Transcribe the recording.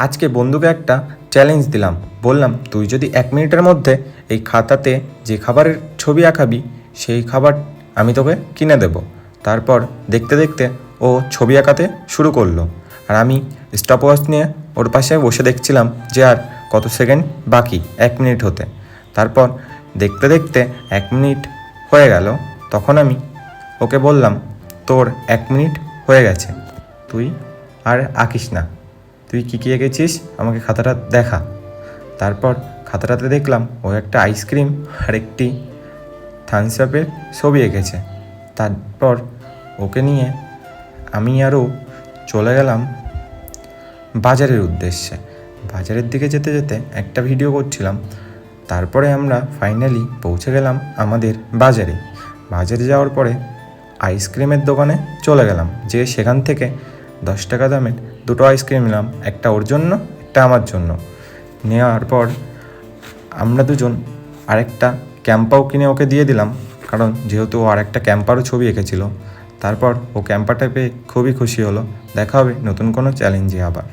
আজকে বন্ধুকে একটা চ্যালেঞ্জ দিলাম, বললাম তুই যদি 1 মিনিটের মধ্যে এই খাতাতে যে খাবারের ছবি আঁকাবি সেই খাবার আমি তোকে কিনে দেব। তারপর দেখতে দেখতে ও ছবি আঁকাতে শুরু করলো, আর আমি স্টপওয়াচ নিয়ে ওর পাশে বসে দেখছিলাম যে আর কত সেকেন্ড বাকি 1 মিনিট হতে। তারপর দেখতে দেখতে 1 মিনিট হয়ে গেল। তখন আমি ওকে বললাম, তোর 1 মিনিট হয়ে গেছে, তুই আর আঁকিস না, তুই কী কী এঁকেছিস আমাকে খাতাটা দেখা। তারপর খাতাটাতে দেখলাম ও একটা আইসক্রিম আর একটি থামস আপের ছবি এঁকেছে। তারপর ওকে নিয়ে আমি আরও চলে গেলাম বাজারের উদ্দেশ্যে। বাজারের দিকে যেতে যেতে একটা ভিডিও করছিলাম। তারপরে আমরা ফাইনালি পৌঁছে গেলাম আমাদের বাজারে। বাজারে যাওয়ার পরে আইসক্রিমের দোকানে চলে গেলাম, যে সেখান থেকে 10 টাকা দামের দুটো আইসক্রিম নিলাম, একটা ওর জন্য একটা আমার জন্য। নেওয়ার পর আমরা দুজন আরেকটা ক্যাম্পাও কিনে ওকে দিয়ে দিলাম, কারণ যেহেতু ও আরেকটা ক্যাম্পারও ছবি এঁকেছিল। তারপর ও ক্যাম্পারটা পেয়ে খুবই খুশি হলো। দেখা হবে নতুন কোনো চ্যালেঞ্জে আবার।